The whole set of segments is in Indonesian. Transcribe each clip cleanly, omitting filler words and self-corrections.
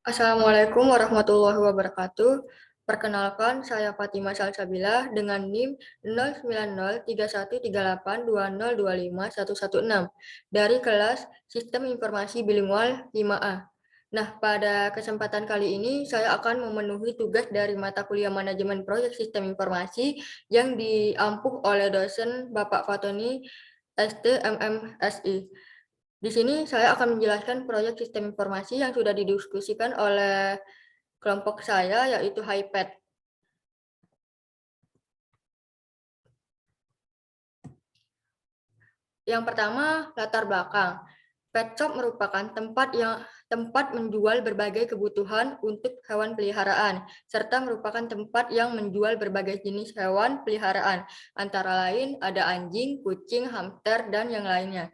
Assalamualaikum warahmatullahi wabarakatuh. Perkenalkan, saya Fatimah Salsabila dengan NIM 090313820251161 dari kelas Sistem Informasi Bilingual 5A. Nah, pada kesempatan kali ini saya akan memenuhi tugas dari mata kuliah Manajemen Proyek Sistem Informasi yang diampuh oleh dosen Bapak Fatoni ST MMSI. Di sini saya akan menjelaskan proyek sistem informasi yang sudah didiskusikan oleh kelompok saya, yaitu HiPad. Yang pertama, latar belakang. Pet shop merupakan tempat menjual berbagai kebutuhan untuk hewan peliharaan, serta merupakan tempat yang menjual berbagai jenis hewan peliharaan, antara lain ada anjing, kucing, hamster, dan yang lainnya.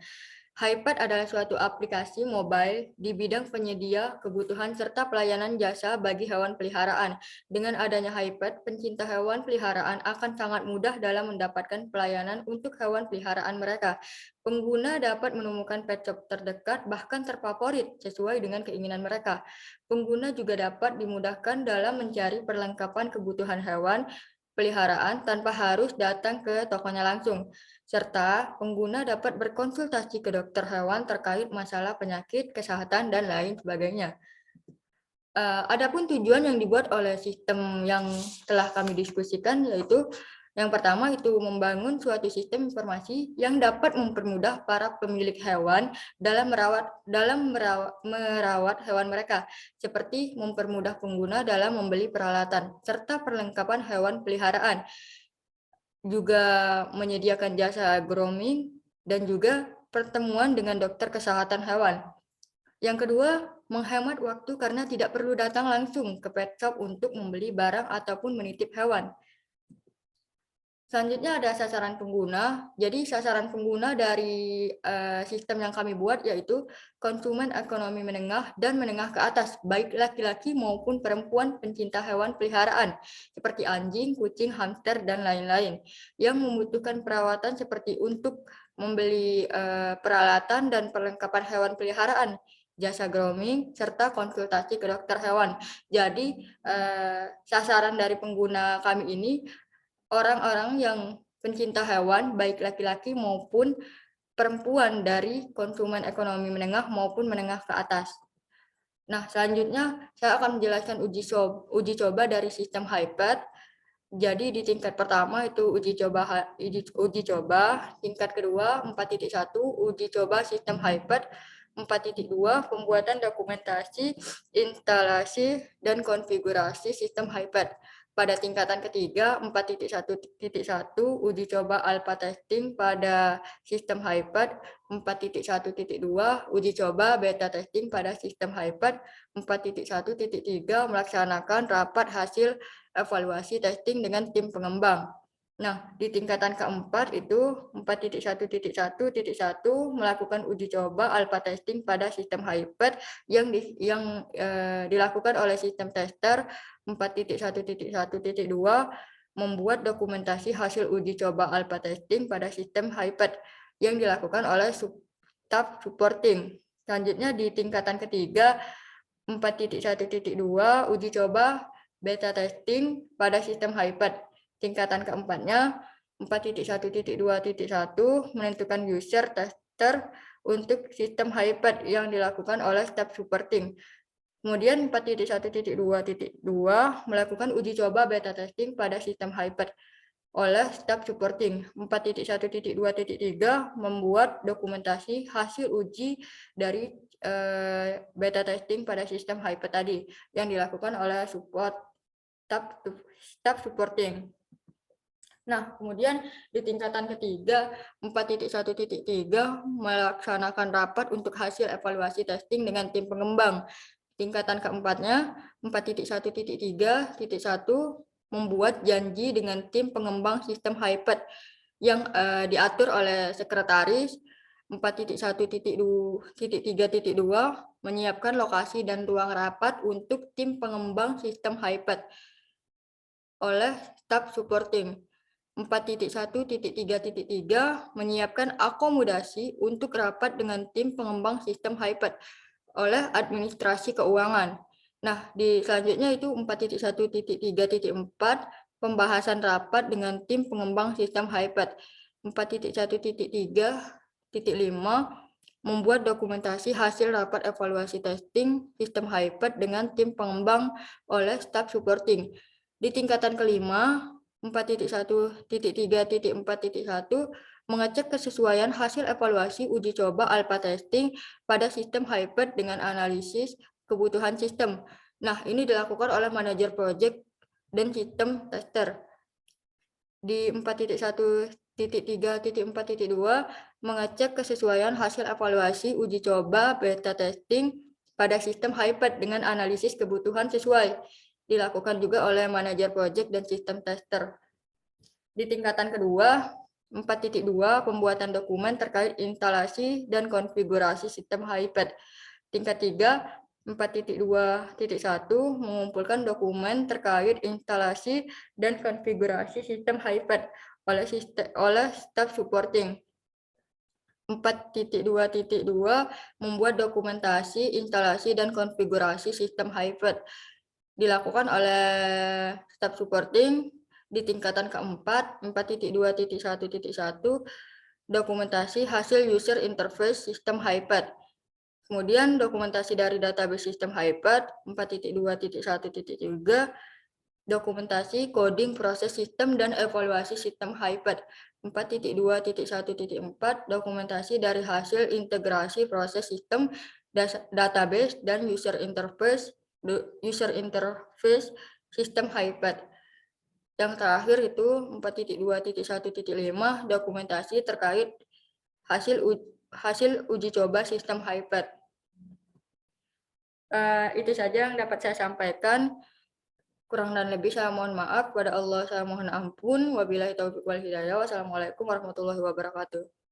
HiPad adalah suatu aplikasi mobile di bidang penyedia kebutuhan serta pelayanan jasa bagi hewan peliharaan. Dengan adanya HiPad, pencinta hewan peliharaan akan sangat mudah dalam mendapatkan pelayanan untuk hewan peliharaan mereka. Pengguna dapat menemukan pet shop terdekat bahkan terfavorit sesuai dengan keinginan mereka. Pengguna juga dapat dimudahkan dalam mencari perlengkapan kebutuhan hewan peliharaan tanpa harus datang ke tokonya langsung, serta pengguna dapat berkonsultasi ke dokter hewan terkait masalah penyakit, kesehatan, dan lain sebagainya. Adapun tujuan yang dibuat oleh sistem yang telah kami diskusikan yaitu yang pertama itu membangun suatu sistem informasi yang dapat mempermudah para pemilik hewan dalam merawat hewan mereka, seperti mempermudah pengguna dalam membeli peralatan serta perlengkapan hewan peliharaan, juga menyediakan jasa grooming dan juga pertemuan dengan dokter kesehatan hewan. Yang kedua, menghemat waktu karena tidak perlu datang langsung ke pet shop untuk membeli barang ataupun menitip hewan. Selanjutnya ada sasaran pengguna. Jadi sasaran pengguna dari sistem yang kami buat yaitu konsumen ekonomi menengah dan menengah ke atas, baik laki-laki maupun perempuan pencinta hewan peliharaan, seperti anjing, kucing, hamster, dan lain-lain, yang membutuhkan perawatan seperti untuk membeli peralatan dan perlengkapan hewan peliharaan, jasa grooming, serta konsultasi ke dokter hewan. Jadi sasaran dari pengguna kami ini orang-orang yang pencinta hewan, baik laki-laki maupun perempuan dari konsumen ekonomi menengah maupun menengah ke atas. Nah, selanjutnya saya akan menjelaskan uji coba dari sistem HiPad. Jadi di tingkat pertama itu uji coba, tingkat kedua 4.1 uji coba sistem HiPad, 4.2 pembuatan dokumentasi, instalasi, dan konfigurasi sistem HiPad. Pada tingkatan ketiga 4.1.1 uji coba alpha testing pada sistem HiPad, 4.1.2 uji coba beta testing pada sistem HiPad, 4.1.3 melaksanakan rapat hasil evaluasi testing dengan tim pengembang. Nah, di tingkatan keempat itu 4.1.1.1 melakukan uji coba alpha testing pada sistem HiPad yang dilakukan oleh sistem tester. 4.1.1.2 membuat dokumentasi hasil uji coba alpha testing pada sistem HiPad yang dilakukan oleh staff supporting. Selanjutnya di tingkatan ketiga 4.1.2 uji coba beta testing pada sistem HiPad. Tingkatan keempatnya 4.1.2.1 menentukan user tester untuk sistem HiPad yang dilakukan oleh staff supporting. Kemudian 4.1.2.2 melakukan uji coba beta testing pada sistem HiPad oleh staff supporting. 4.1.2.3 membuat dokumentasi hasil uji dari beta testing pada sistem HiPad tadi yang dilakukan oleh staff supporting. Nah, kemudian di tingkatan ketiga 4.1.3 melaksanakan rapat untuk hasil evaluasi testing dengan tim pengembang. Tingkatan keempatnya 4.1.3.1 membuat janji dengan tim pengembang sistem HiPad yang diatur oleh sekretaris. 4.1.3.2 menyiapkan lokasi dan ruang rapat untuk tim pengembang sistem HiPad oleh staff supporting. 4.1.3.3 menyiapkan akomodasi untuk rapat dengan tim pengembang sistem HiPad oleh administrasi keuangan. Nah, di selanjutnya itu 4.1.3.4 pembahasan rapat dengan tim pengembang sistem HiPad. 4.1.3.5 membuat dokumentasi hasil rapat evaluasi testing sistem HiPad dengan tim pengembang oleh staf supporting. Di tingkatan kelima, 4.1.3.4.1 mengecek kesesuaian hasil evaluasi uji coba alpha testing pada sistem HiPad dengan analisis kebutuhan sistem. Nah, ini dilakukan oleh manajer project dan sistem tester. Di 4.1.3.4.2 mengecek kesesuaian hasil evaluasi uji coba beta testing pada sistem HiPad dengan analisis kebutuhan sesuai. Dilakukan juga oleh manajer project dan sistem tester. Di tingkatan kedua, 4.2 pembuatan dokumen terkait instalasi dan konfigurasi sistem HiPad. Tingkat 3, 4.2.1 mengumpulkan dokumen terkait instalasi dan konfigurasi sistem HiPad oleh staf supporting. 4.2.2 membuat dokumentasi instalasi dan konfigurasi sistem HiPad dilakukan oleh staf supporting. Di tingkatan keempat, 4.2.1.1 dokumentasi hasil user interface sistem HiPad. Kemudian dokumentasi dari database sistem HiPad. 4.2.1.3 dokumentasi coding proses sistem dan evaluasi sistem HiPad. 4.2.1.4 dokumentasi dari hasil integrasi proses sistem, database, dan user interface sistem HiPad. Yang terakhir itu 4.2.1.5 dokumentasi terkait hasil uji coba sistem HiPad. Itu saja yang dapat saya sampaikan. Kurang dan lebih saya mohon maaf. Kepada Allah saya mohon ampun. Wabillahi taufiq wal hidayah. Wassalamualaikum warahmatullahi wabarakatuh.